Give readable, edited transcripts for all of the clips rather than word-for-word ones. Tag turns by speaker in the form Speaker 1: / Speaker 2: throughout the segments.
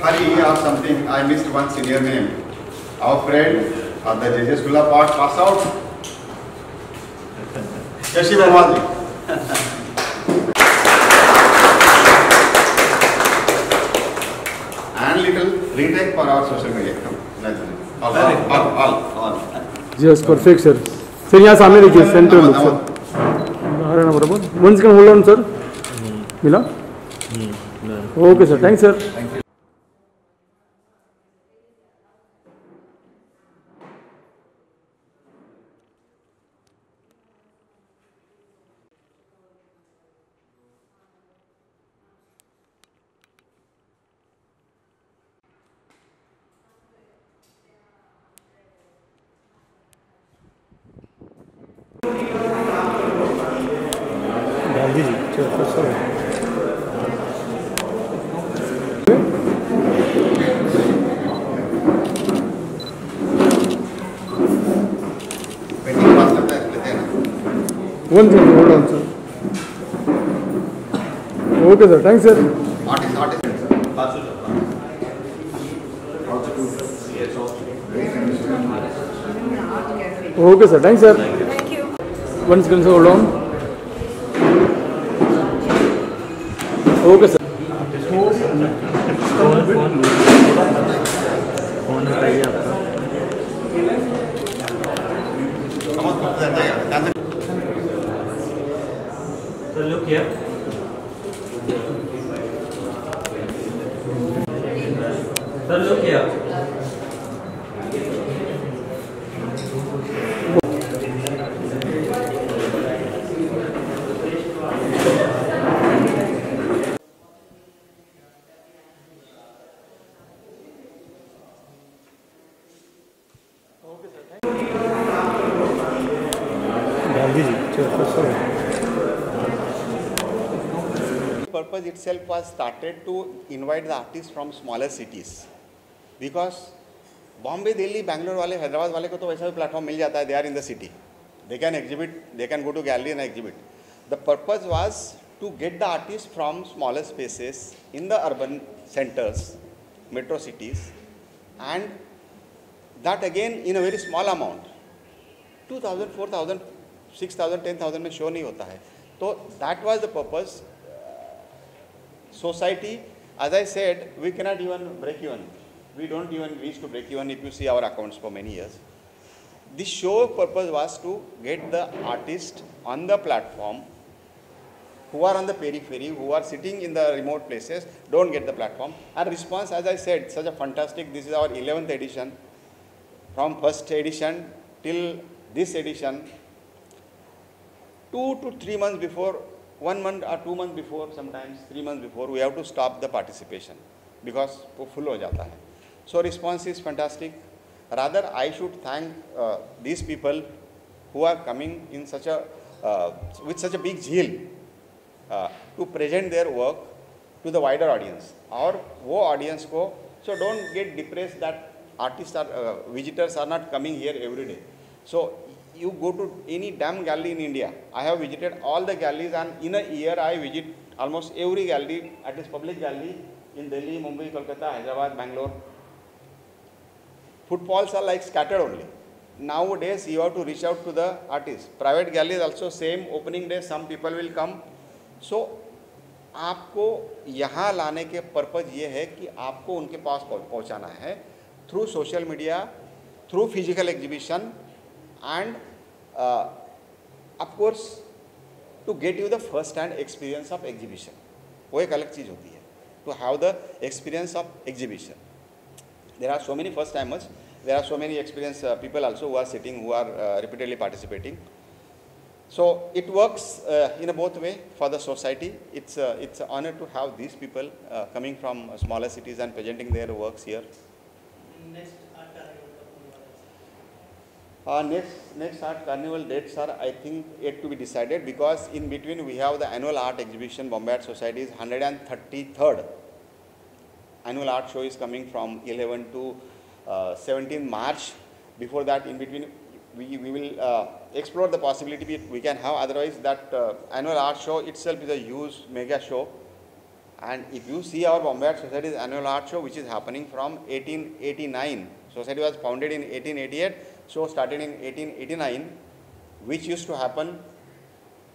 Speaker 1: Hari or something. I missed one senior name. Our friend at the JJ School of Art pass out. Yashi Behwal. And little retake for our social media. All.
Speaker 2: Yes, perfect, sir. Sir, यहाँ सामने देखिए centre look sir. Narayan बराबर. One second hold on, sir. मिला? Okay, sir. Thanks, sir.
Speaker 1: Thank you.
Speaker 2: One second, hold on, sir. Okay, sir. Thanks, sir.
Speaker 1: Artist,
Speaker 2: Okay, sir. Thanks, sir.
Speaker 3: Thank you.
Speaker 2: One second, sir. Hold on. Okay, sir.
Speaker 4: Phone बताइए आपका. So look here. So look here.
Speaker 1: Purpose itself was started to invite the artists from smaller cities, because Bombay, Delhi, Bangalore वाले, हैदराबाद वाले को तो वैसा भी platform मिल जाता है. They are in the city. They can exhibit. They can go to gallery and exhibit. The purpose was to get the artists from smaller spaces in the urban centers, metro cities, and that again in a very small amount. 2,000, 4,000, 6,000, 10,000 में show नहीं होता है. तो that was the purpose. Society, as I said, we cannot even break even. We don't even reach to break even if you see our accounts for many years. This show purpose was to get the artists on the platform who are on the periphery, who are sitting in the remote places, don't get the platform. And response, as I said, such a fantastic, this is our 11th edition. From first edition till this edition, 2 to 3 months before, 1 month or 2 months before, sometimes 3 months before, we have to stop the participation because वो full हो जाता है. So response is fantastic. Rather, I should thank these people who are coming in such a with such a big zeal to present their work to the wider audience. और वो audience को, so don't get depressed that artists are visitors are not coming here every day. So you go to any damn gallery in India. I have visited all the galleries, and in a year I visit almost every gallery, at least public gallery in Delhi, Mumbai, Kolkata, Hyderabad, Bangalore. Footfalls are like scattered only. Nowadays you have to reach out to the artists. Private galleries also same, opening day some people will come. So आपको यहाँ लाने के purpose ये है कि आपको उनके पास पहुँचाना है through social media, through physical exhibition, and of course to get you the first hand experience of exhibition. वो एक अलग चीज़ होती है, to have the experience of exhibition. There are so many first timers, there are so many experienced people also who are sitting, who are repeatedly participating. So it works in a both way for the society. It's an honor to have these people coming from smaller cities and presenting their works here. Next art carnival dates are, I think, yet to be decided, because in between we have the annual art exhibition. Bombay Art Society's 133rd annual art show is coming from 11 to 17 March. Before that, in between, we will explore the possibility we can have. Otherwise, that annual art show itself is a huge mega show, And if you see our Bombay Art Society's annual art show, which is happening from 1889, society was founded in 1888, show started in 1889, which used to happen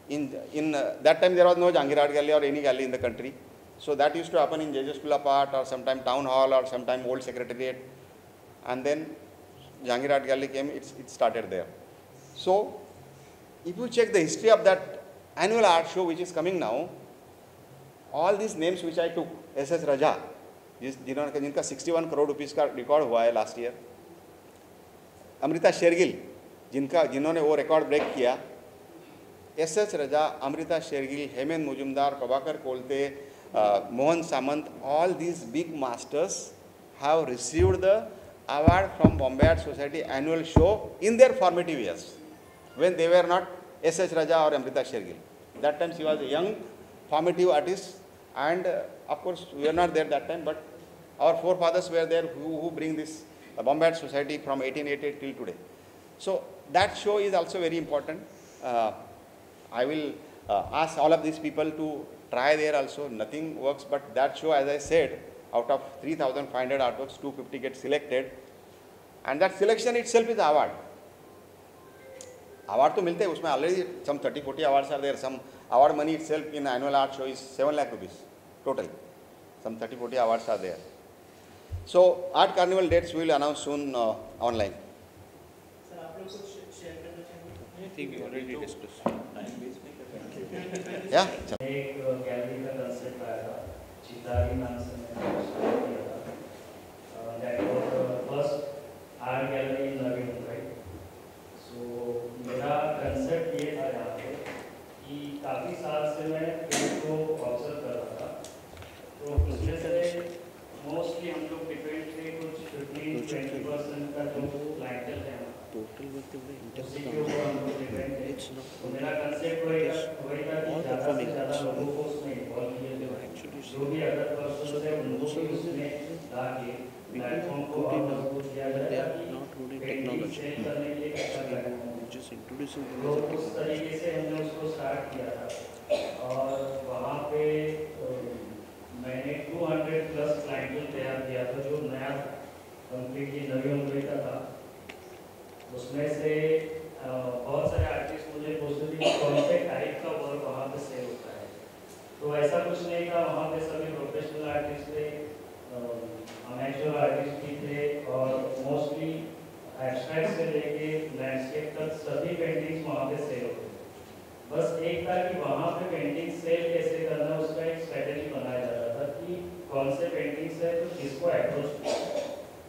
Speaker 1: in that time there was no Jahangir Art Gallery or any gallery in the country. So that used to happen in JJ School of Art or sometime Town Hall or sometime Old Secretariat. And then Jahangir Art Gallery came, it started there. So if you check the history of that annual art show which is coming now, all these names which I took, S.S. Raja, जिनका 61 crore rupees का record हुआ है last year, Amrita Shergill जिन्होंने वो record break किया, S.S. Raja, Amrita Shergill, Hemant Mujumdar, Prabhakar Kolte, Mohan Samant, all these big masters have received the award from Bombay Art Society annual show in their formative years, when they were not S.S. Raja or Amrita Shergill. That time she was a young formative artist, and of course we were not there that time, but our forefathers were there who bring this Bombay Art Society from 1888 till today. So that show is also very important. I will ask all of these people to try there also. Nothing works, but that show, as I said, out of 3,500 artworks, 250 get selected, and that selection itself is award. Award to milte hai, usme already some 30-40 awards are there. Some award money itself in annual art show is 7 lakh rupees total. Some 30-40 awards are there. So art carnival dates we will announce soon online.
Speaker 3: Sir आप लोग कुछ share करना चाहेंगे?
Speaker 5: I think we already discussed.
Speaker 1: Yeah.
Speaker 6: एक gallery का concept आया था, चितारी नाम से मैंने स्टार्ट किया था। That was first art gallery in Navi Mumbai. So मेरा कंसेप्ट ये था यहाँ पे कि काफ़ी साल से मैं फिल्म को ऑब्जर्व कर रहा था, तो उसमें से मोस्टली हम लोग डिपेंड थे कुछ 15-20% का जो क्लाइंटल है उसी के ऊपर हम लोग डिपेंड थे। तो मेरा कंसेप्ट वही था कि ज़्यादा से ज़्यादा लोगों को उसमें इन्वॉल्व किया जाए, जो भी अदर पर्सन है उनको भी उसमें ला के प्लेटफॉर्म को और मजबूत किया जाए ताकि पेंटिंग सेल करने के लिए अच्छा प्लेटफॉर्म हो। तो उस तरीके से हमने उसको स्टार्ट किया था, और वहाँ पे मैंने 200+ क्लाइंटल तैयार किया था जो नया कंप्लीटली नवी मुंबई का था। उसमें से बहुत सारे आर्टिस्ट मुझे पूछते थे कि कौन से टाइप का वर्क वहाँ पे सेल होता है, तो ऐसा कुछ नहीं था। वहाँ पे सभी प्रोफेशनल आर्टिस्ट थे, अमेचर आर्टिस्ट भी थे, और मोस्टली एब्स्ट्रैक्ट से लेके लैंडस्केप तक सभी पेंटिंग्स वहाँ पे सेल होते थे। बस एक था कि वहाँ पे पेंटिंग सेल कैसे करना, उसका एक स्ट्रेटेजी बनाया जा रहा था कि कौन से पेंटिंग्स है तो किसको अप्रोच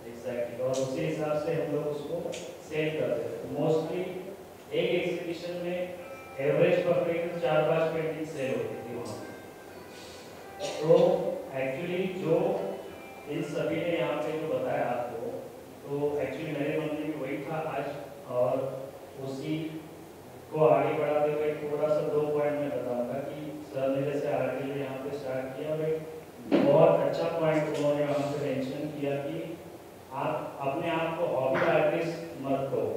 Speaker 6: एग्जैक्टली, और उसी हिसाब से हम लोग उसको सेल करते थे। मोस्टली एक एग्जीबिशन में एवरेज पकड़े तो 4-5 पेंटिंग सेल होती थी वहाँ। तो एक्चुअली जो इन सभी ने यहाँ पे जो बताया आपको, तो एक्चुअली मेरे मन में भी वही था आज, और उसी को आगे बढ़ाते हुए थोड़ा सा 2 पॉइंट में बताऊंगा कि सर ने जैसे आर्ट के लिए यहाँ पे स्टार्ट किया, और एक बहुत अच्छा पॉइंट उन्होंने वहाँ पे मेंशन किया कि आप अपने आप को हॉबी आर्टिस्ट मत करो,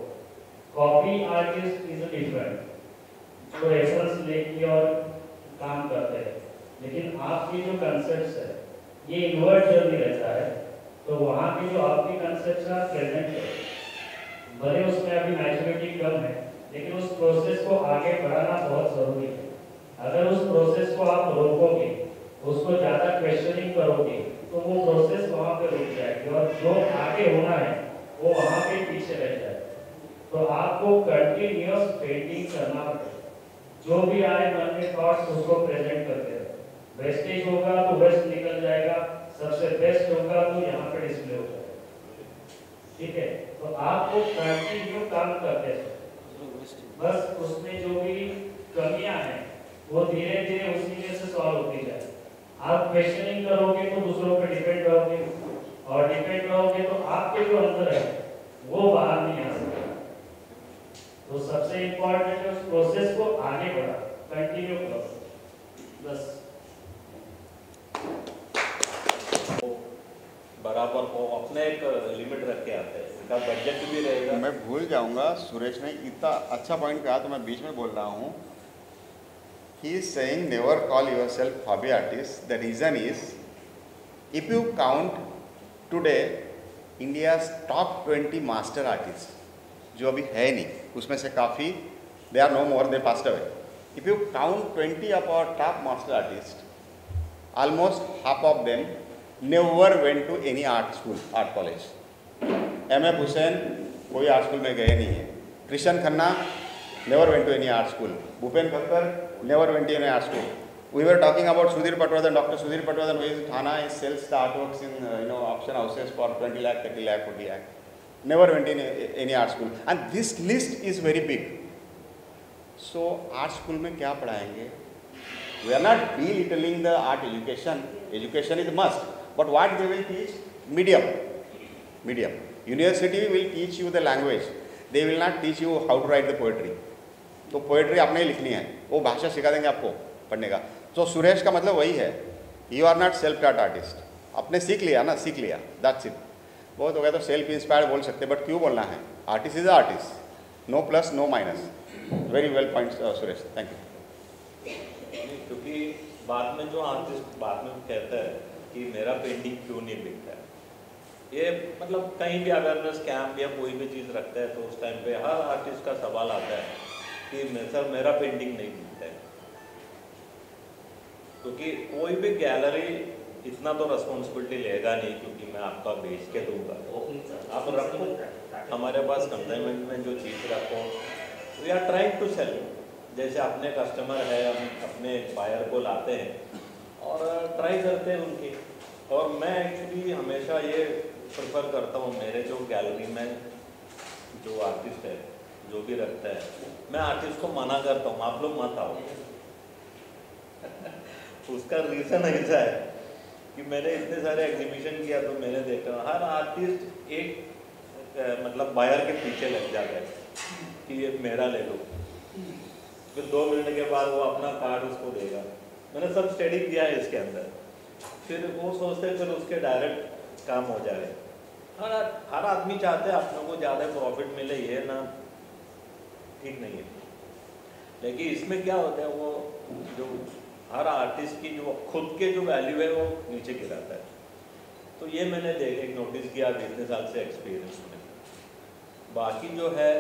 Speaker 6: कॉपी आर्टिस्ट इज डिफरेंट, जो रेफरेंस लेके और काम करते हैं। लेकिन आपके जो कंसेप्ट्स है ये इनवर्ट जर्नी रहता है, तो वहाँ के जो आपके कंसेप्ट्स का प्रेजेंट है, भले उसमें अभी मैच्योरिटी कम है, लेकिन उस प्रोसेस को आगे बढ़ाना बहुत ज़रूरी है। अगर उस प्रोसेस को आप रोकोगे, उसको ज़्यादा क्वेश्चनिंग करोगे, तो वो प्रोसेस वहाँ पे रुक जाएगी, और जो आगे होना है वो वहाँ पे पीछे रह जाएगा। तो आपको कंटिन्यूअस पेंटिंग करना पड़ेगा, जो भी आए मन में थॉट्स उसको प्रेजेंट करते रहो। वेस्टेज होगा तो वेस्ट निकल जाएगा, सबसे बेस्ट होगा तो यहाँ पे डिस्प्ले हो जाएगा। ठीक है, तो आपको कंटिन्यू काम करते रहो, बस उसमें जो भी कमियां हैं वो धीरे धीरे उसी में से सॉल्व होती जाए। आप क्वेश्चनिंग करोगे तो दूसरों पे डिपेंड रहोगे, और डिपेंड रहोगे तो आपके जो अंदर है वो बाहर नहीं आ सकता। तो सबसे इम्पोर्टेंट है उस प्रोसेस को आगे बढ़ा, कंटिन्यू करो बस।
Speaker 5: बराबर हो, अपने एक लिमिट रख के आते हैं, इसका बजट भी रहेगा।
Speaker 1: मैं भूल जाऊंगा, सुरेश ने इतना अच्छा पॉइंट कहा तो मैं बीच में बोल रहा हूँ। He is saying never call yourself hobby artist. The reason is, if you count today India's top 20 master artists, जो अभी है नहीं, उसमें से काफ़ी they are no more, they passed away. If you count 20 of our top master artists, almost half of them never went to any art school, art college. M.F. Hussain कोई art school में गए नहीं है. Krishna Khanna never went to any art school. Bhupen Thakkar never went to any art school. We were talking about Sudhir Patwardhan, Dr. Sudhir Patwardhan, who is in Thana, he sells the artworks in auction houses for 20 lakh, 30 lakh, 40 lakh. Never went in any art school. And this list is very big. So art school में क्या पढ़ाएंगे? We are not belittling the art education. Education is must. But what they will teach? Medium. Medium. University will teach you the language. They will not teach you how to write the poetry. तो poetry आपने ही लिखनी है, वो भाषा सिखा देंगे आपको पढ़ने का. तो सुरेश का मतलब वही है, यू आर नॉट सेल्फ टाट आर्टिस्ट. आपने सीख लिया ना, सीख लिया, दैट्स इट. बहुत हो गया तो सेल्फ इंस्पायर्ड बोल सकते, बट क्यों बोलना है? Artist is artist, no plus no minus. Very well point Suresh, thank you.
Speaker 5: क्योंकि बाद में जो आर्टिस्ट बाद में कहता है कि मेरा पेंटिंग क्यों नहीं बिकता है, ये मतलब कहीं भी अवेयरनेस कैंप या कोई भी चीज़ रखता है तो उस टाइम पे हर आर्टिस्ट का सवाल आता है कि सर मेरा पेंटिंग नहीं बिकता है. क्योंकि कोई भी गैलरी इतना तो रिस्पॉन्सिबिलिटी लेगा नहीं क्योंकि मैं आपका बेच के दूंगा. आप रखो, हमारे पास कंसाइनमेंट में जो चीज़ रखो, we are trying to sell. जैसे अपने कस्टमर है, हम अपने बायर को लाते हैं और ट्राई करते हैं उनकी. और मैं एक्चुअली हमेशा ये प्रेफर करता हूँ, मेरे जो गैलरी में जो आर्टिस्ट है जो भी रखता है, मैं आर्टिस्ट को मना करता हूँ आप लोग मत आओ. उसका रीज़न ऐसा है कि मैंने इतने सारे एग्जीबिशन किया तो मैंने देखा हर आर्टिस्ट एक मतलब बायर के पीछे लग जाता है कि ये मेरा ले लो. फिर 2 मिनट के बाद वो अपना कार्ड उसको देगा. मैंने सब स्टडी किया है इसके अंदर. फिर वो सोचते फिर उसके डायरेक्ट काम हो जाए. हर आदमी चाहते हैं अपनों को ज़्यादा प्रॉफिट मिले, ये ना ठीक नहीं है. लेकिन इसमें क्या होता है, वो जो हर आर्टिस्ट की जो खुद के जो वैल्यू है वो नीचे गिराता है. तो ये मैंने नोटिस किया इतने साल से एक्सपीरियंस में. बाकी जो है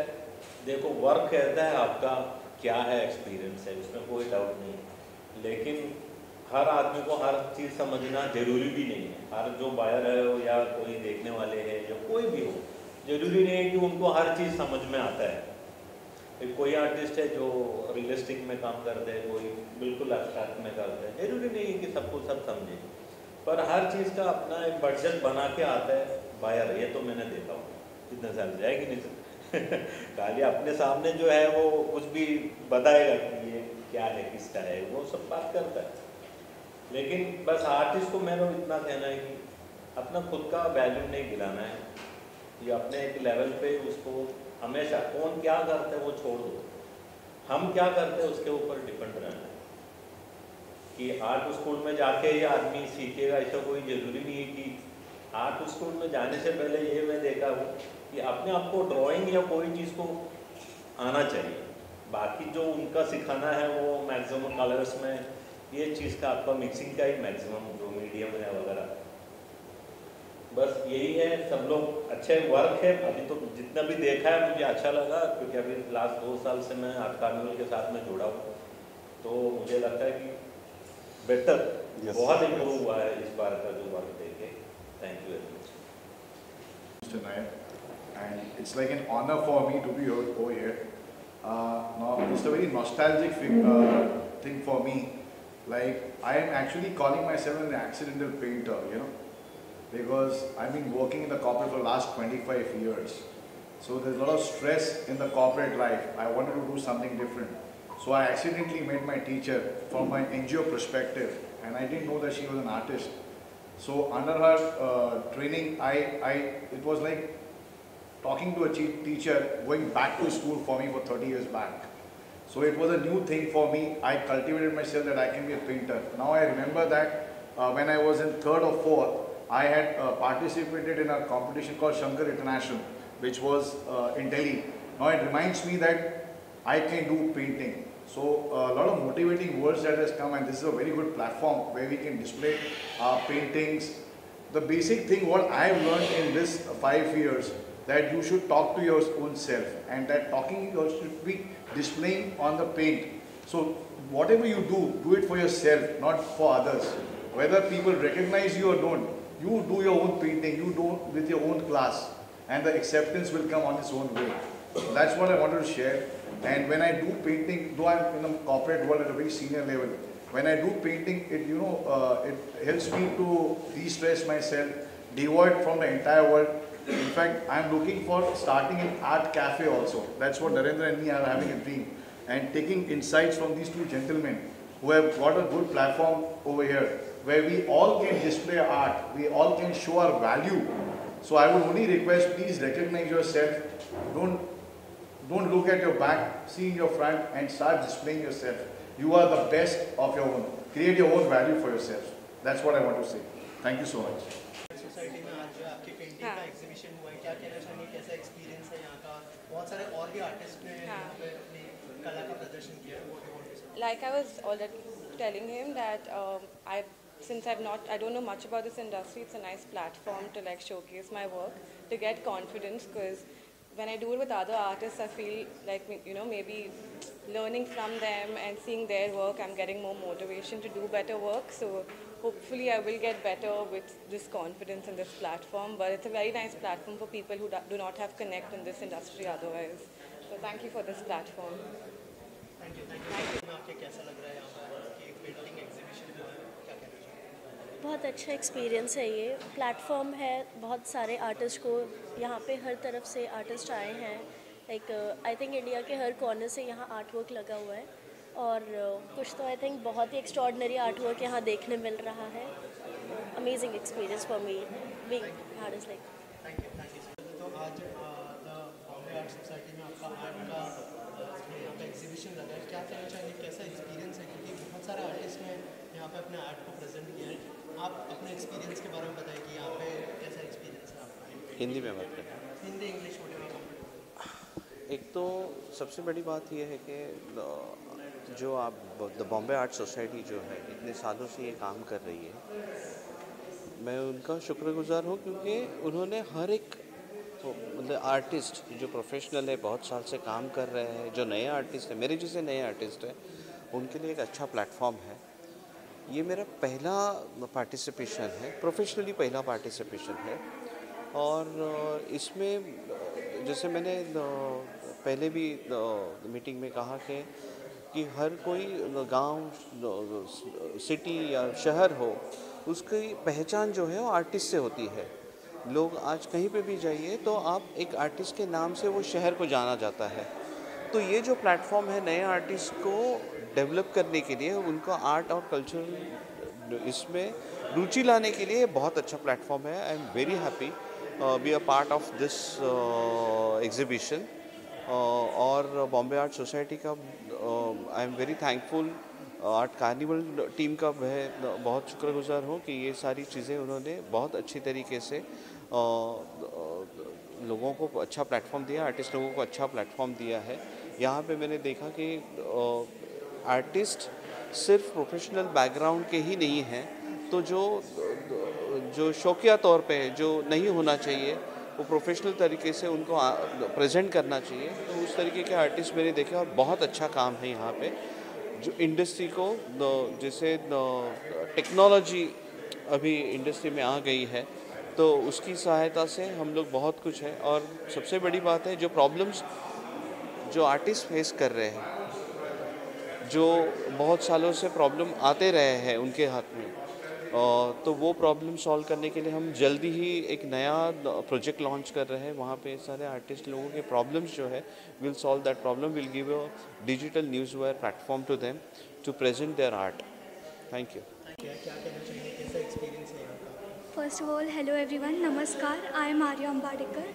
Speaker 5: देखो वर्क कहता है आपका क्या है, एक्सपीरियंस है, उसमें कोई डाउट नहीं. लेकिन हर आदमी को हर चीज़ समझना जरूरी भी नहीं है. हर जो बायर है हो या कोई देखने वाले हैं या कोई भी हो, जरूरी नहीं है कि उनको हर चीज़ समझ में आता है. कोई आर्टिस्ट है जो रियलिस्टिक में काम करते हैं, कोई बिल्कुल एब्स्ट्रैक्ट में करते हैं. जरूरी नहीं है कि सबको सब समझे, पर हर चीज़ का अपना एक बजट बना के आता है बायर. ये तो मैंने देखा हूँ इतने साल से, है कि नहीं? खाली अपने सामने जो है वो कुछ भी बताएगा कि ये क्या है, किसका है, वो सब बात करता है. लेकिन बस आर्टिस्ट को मेरा इतना कहना है कि अपना खुद का वैल्यू नहीं गिराना है. ये अपने एक लेवल पे उसको हमेशा कौन क्या करता है वो छोड़ दो, हम क्या करते हैं उसके ऊपर डिपेंड रहना है. कि आर्ट स्कूल में जाके ये आदमी सीखेगा ऐसा कोई ज़रूरी नहीं है. कि आर्ट स्कूल में जाने से पहले ये मैं देखा हूँ कि अपने आप को ड्राइंग या कोई चीज़ को आना चाहिए. बाकी जो उनका सिखाना है वो मैक्सिमम कलर्स में ये चीज़ का आपका मिक्सिंग का ही मैक्सिमम जो मीडियम है वगैरह, बस यही है. सब लोग अच्छे वर्क है. अभी तो जितना भी देखा है मुझे अच्छा लगा, क्योंकि अभी लास्ट 2 साल से मैं आर्ट कार्निवल के साथ में जुड़ा हूँ. तो मुझे लगता है कि बेटर बहुत इम्प्रूव हुआ है इस बार का जो वर्क देखे. Thank you very much.
Speaker 7: Mr. Nair, and it's like an honor for me to be over here. Now it's a very nostalgic thing for me. Like I am actually calling myself an accidental painter, you know. Because I've been working in the corporate for the last 25 years. So there's a lot of stress in the corporate life. I wanted to do something different. So I accidentally met my teacher from my NGO perspective, and I didn't know that she was an artist. So under her training, it was like talking to a teacher going back to school for me for 30 years back. So it was a new thing for me. I cultivated myself that I can be a painter. Now I remember that when I was in 3rd or 4th, I had participated in a competition called Shankar International, which was in Delhi. Now it reminds me that I can do painting. So a lot of motivating words that has come, and this is a very good platform where we can display our paintings. The basic thing what I've learned in this 5 years, that you should talk to your own self, and that talking you should be displaying on the paint. So whatever you do it for yourself, not for others. Whether people recognize you or don't, you do your own painting, you do with your own class, and the acceptance will come on its own way. So that's what I wanted to share. And when I do painting, though I'm in the corporate world at a very senior level, when I do painting, it it helps me to de-stress myself, devoid from the entire world. In fact, I'm looking for starting an art cafe also. That's what Narendra and me are having a dream. And taking insights from these two gentlemen who have got a good platform over here, where we all can display art, we all can show our value. So I would only request, please recognize yourself. Don't look at your back, see in your front, and start displaying yourself. You are the best of your own. Create your own value for yourself. That's what I want to say. Thank you so much.
Speaker 3: Society में आज जो आपकी painting का exhibition हुआ है, क्या कहना चाहेंगे, कैसा एक्सपीरियंस है यहाँ का? बहुत सारे और भी आर्टिस्ट ने यहाँ पे अपनी कला का प्रदर्शन किया है, what do you want to say?
Speaker 8: Like I was already telling him that I don't know much about this industry, it's a nice platform to like showcase my work, to get confidence, because when I do it with other artists, I feel like, maybe learning from them and seeing their work, I'm getting more motivation to do better work. So hopefully I will get better with this confidence in this platform. But it's a very nice platform for people who do not have connect in this industry otherwise. So thank you for this platform.
Speaker 3: Thank you. आपके कैसा लग रहा है यहाँ पर कि painting exhibition हुआ है, क्या कहना चाहेंगे?
Speaker 9: बहुत अच्छा एक्सपीरियंस है, ये प्लेटफॉर्म है, बहुत सारे आर्टिस्ट को यहाँ पे हर तरफ से आर्टिस्ट आए हैं, लाइक आई थिंक इंडिया के हर कॉर्नर से यहाँ आर्ट वर्क लगा हुआ है, और कुछ तो आई थिंक बहुत ही एक्स्ट्रॉर्डनरी आर्ट वर्क यहाँ देखने मिल रहा है. Amazing experience for me being artist like.
Speaker 3: Thank you. तो आज बॉम्बे आर्ट सोसाइटी में आपका आर्ट का यहाँ पे एग्जीबिशन लगा है, क्या कहना चाहेंगे, कैसा एक्सपीरियंस है? क्योंकि बहुत सारे आर्टिस्ट ने यहाँ पे अपने आर्ट को प्रेजेंट किया है. आप अपने एक्सपीरियंस के बारे में बताइए कि यहाँ पे कैसा एक्सपीरियंस है आपका?
Speaker 1: हिंदी में बात करें.
Speaker 3: हिंदी, इंग्लिश, वगैरह.
Speaker 1: एक तो सबसे बड़ी बात यह है कि जो आप द बॉम्बे आर्ट सोसाइटी जो है इतने सालों से ये काम कर रही है, मैं उनका शुक्रगुजार हूँ, क्योंकि उन्होंने हर एक मतलब आर्टिस्ट जो प्रोफेशनल है, बहुत साल से काम कर रहे हैं, जो नए आर्टिस्ट हैं, मेरे जैसे नए आर्टिस्ट हैं, उनके लिए एक अच्छा प्लेटफॉर्म है. ये मेरा पहला पार्टिसिपेशन है, प्रोफेशनली पहला पार्टिसिपेशन है. और इसमें जैसे मैंने पहले भी मीटिंग में कहा कि हर कोई गांव, सिटी या शहर हो, उसकी पहचान जो है वो आर्टिस्ट से होती है. लोग आज कहीं पे भी जाइए तो आप एक आर्टिस्ट के नाम से वो शहर को जाना जाता है. तो ये जो प्लेटफॉर्म है नए आर्टिस्ट को डेवलप करने के लिए, उनको आर्ट और कल्चर इसमें रुचि लाने के लिए बहुत अच्छा प्लेटफॉर्म है. I am very happy be a part of this exhibition. और बॉम्बे आर्ट सोसाइटी का I am very thankful, art carnival team का मैं बहुत शुक्रगुजार हूँ कि ये सारी चीज़ें उन्होंने बहुत अच्छी तरीके से लोगों को अच्छा प्लेटफॉर्म दिया, आर्टिस्ट लोगों को अच्छा प्लेटफॉर्म दिया है. यहाँ पे मैंने देखा कि आर्टिस्ट सिर्फ प्रोफेशनल बैकग्राउंड के ही नहीं हैं, तो जो शौकिया तौर पे जो नहीं होना चाहिए वो प्रोफेशनल तरीके से उनको प्रेजेंट करना चाहिए. तो उस तरीके के आर्टिस्ट मैंने देखे और बहुत अच्छा काम है यहाँ पे. जो इंडस्ट्री को जैसे टेक्नोलॉजी अभी इंडस्ट्री में आ गई है, तो उसकी सहायता से हम लोग बहुत कुछ है. और सबसे बड़ी बात है, जो प्रॉब्लम्स जो आर्टिस्ट फेस कर रहे हैं, जो बहुत सालों से प्रॉब्लम आते रहे हैं उनके हाथ में, तो वो प्रॉब्लम सॉल्व करने के लिए हम जल्दी ही एक नया प्रोजेक्ट लॉन्च कर रहे हैं. वहाँ पे सारे आर्टिस्ट लोगों के प्रॉब्लम्स जो है will solve that problem, will give a digital news where platform to them to present their art. Thank you.
Speaker 3: क्या कहना चाहिए, कैसा एक्सपीरियंस है यहाँ का?
Speaker 10: First of all, hello everyone, Namaskar. I am Arya Ambadekar.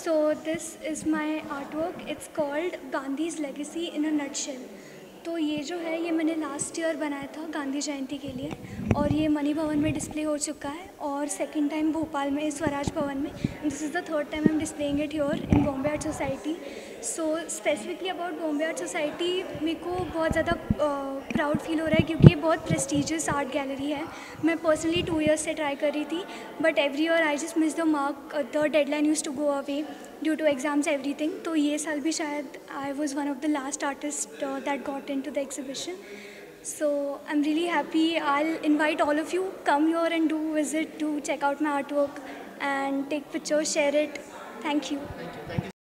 Speaker 10: So this is my artwork. It's called Gandhi's Legacy in a Nutshell. तो ये जो है ये मैंने लास्ट ईयर बनाया था गांधी जयंती के लिए, और ये मणि भवन में डिस्प्ले हो चुका है, और सेकंड टाइम भोपाल में स्वराज भवन में. This is the third time I am displaying it here in Bombay art society. So specifically about Bombay art society मेरे को बहुत ज़्यादा प्राउड फील हो रहा है, क्योंकि ये बहुत प्रेस्टिजियस आर्ट गैलरी है. मैं पर्सनली 2 ईयर्स से ट्राई कर रही थी, but every year I just miss the mark. The deadline used to go away due to exams everything. तो ये साल भी शायद I was one of the last artist that got into the exhibition. So I'm really happy. I'll invite all of you, come here and do visit, do check out my artwork and take pictures, share it. Thank you.